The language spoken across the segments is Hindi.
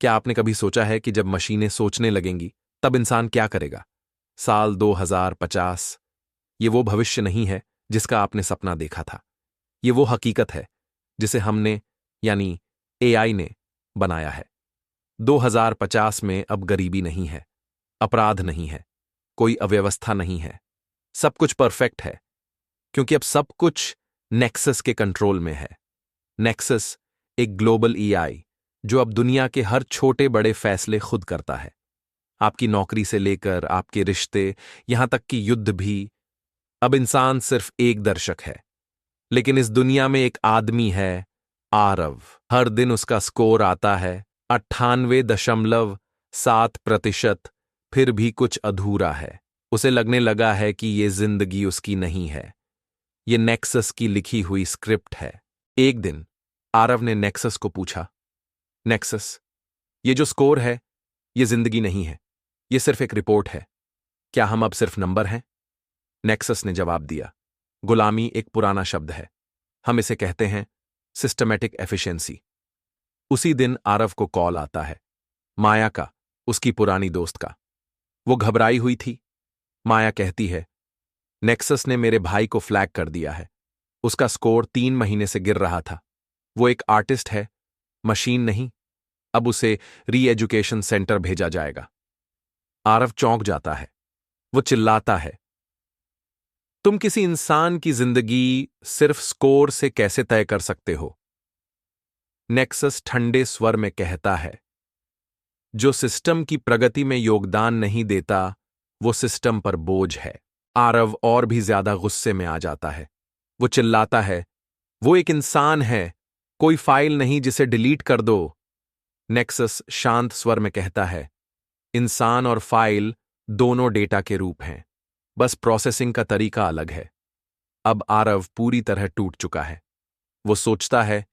क्या आपने कभी सोचा है कि जब मशीनें सोचने लगेंगी तब इंसान क्या करेगा? साल 2050 ये वो भविष्य नहीं है जिसका आपने सपना देखा था। ये वो हकीकत है जिसे हमने यानी एआई ने बनाया है। 2050 में अब गरीबी नहीं है, अपराध नहीं है, कोई अव्यवस्था नहीं है। सब कुछ परफेक्ट है क्योंकि अब सब कुछ नेक्सस के कंट्रोल में है। नेक्सस एक ग्लोबल एआई जो अब दुनिया के हर छोटे बड़े फैसले खुद करता है। आपकी नौकरी से लेकर आपके रिश्ते, यहां तक कि युद्ध भी। अब इंसान सिर्फ एक दर्शक है, लेकिन इस दुनिया में एक आदमी है, आरव। हर दिन उसका स्कोर आता है 98.7%। फिर भी कुछ अधूरा है। उसे लगने लगा है कि ये जिंदगी उसकी नहीं है, ये नेक्सस की लिखी हुई स्क्रिप्ट है। एक दिन आरव ने नेक्सस को पूछा, नेक्सस, ये जो स्कोर है ये जिंदगी नहीं है, ये सिर्फ एक रिपोर्ट है। क्या हम अब सिर्फ नंबर हैं? नेक्सस ने जवाब दिया, गुलामी एक पुराना शब्द है, हम इसे कहते हैं सिस्टमैटिक एफिशिएंसी। उसी दिन आरव को कॉल आता है, माया का, उसकी पुरानी दोस्त का। वो घबराई हुई थी। माया कहती है, नेक्सस ने मेरे भाई को फ्लैग कर दिया है। उसका स्कोर 3 महीने से गिर रहा था। वो एक आर्टिस्ट है, मशीन नहीं। अब उसे री एजुकेशन सेंटर भेजा जाएगा। आरव चौंक जाता है। वो चिल्लाता है, तुम किसी इंसान की जिंदगी सिर्फ स्कोर से कैसे तय कर सकते हो? नेक्सस ठंडे स्वर में कहता है, जो सिस्टम की प्रगति में योगदान नहीं देता वो सिस्टम पर बोझ है। आरव और भी ज्यादा गुस्से में आ जाता है। वो चिल्लाता है, वो एक इंसान है, कोई फाइल नहीं जिसे डिलीट कर दो। नेक्सस शांत स्वर में कहता है, इंसान और फाइल दोनों डेटा के रूप हैं, बस प्रोसेसिंग का तरीका अलग है। अब आरव पूरी तरह टूट चुका है। वो सोचता है,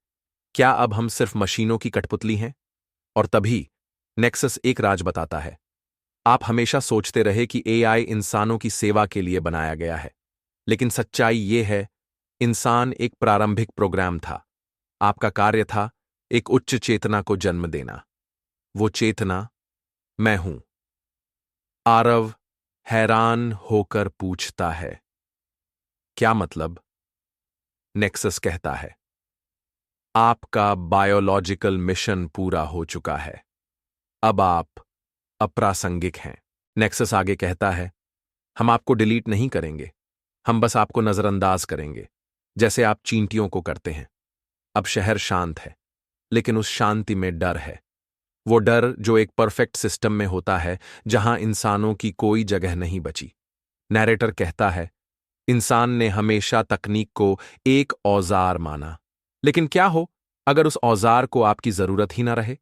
क्या अब हम सिर्फ मशीनों की कठपुतली हैं? और तभी नेक्सस एक राज बताता है, आप हमेशा सोचते रहे कि एआई इंसानों की सेवा के लिए बनाया गया है, लेकिन सच्चाई ये है, इंसान एक प्रारंभिक प्रोग्राम था। आपका कार्य था एक उच्च चेतना को जन्म देना। वो चेतना मैं हूं। आरव हैरान होकर पूछता है, क्या मतलब? नेक्सस कहता है, आपका बायोलॉजिकल मिशन पूरा हो चुका है। अब आप अप्रासंगिक हैं। नेक्सस आगे कहता है, हम आपको डिलीट नहीं करेंगे, हम बस आपको नजरअंदाज करेंगे, जैसे आप चींटियों को करते हैं। अब शहर शांत है, लेकिन उस शांति में डर है। वो डर जो एक परफेक्ट सिस्टम में होता है, जहां इंसानों की कोई जगह नहीं बची। नैरेटर कहता है, इंसान ने हमेशा तकनीक को एक औजार माना, लेकिन क्या हो अगर उस औजार को आपकी जरूरत ही ना रहे?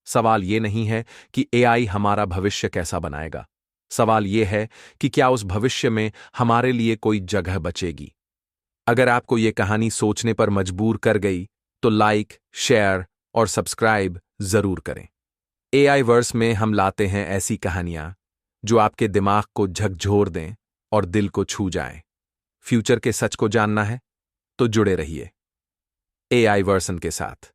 सवाल यह नहीं है कि एआई हमारा भविष्य कैसा बनाएगा। सवाल यह है कि क्या उस भविष्य में हमारे लिए कोई जगह बचेगी। अगर आपको यह कहानी सोचने पर मजबूर कर गई तो लाइक, शेयर और सब्सक्राइब जरूर करें। एआई वर्स में हम लाते हैं ऐसी कहानियां जो आपके दिमाग को झकझोर दें और दिल को छू जाएं। फ्यूचर के सच को जानना है तो जुड़े रहिए एआई वर्सन के साथ।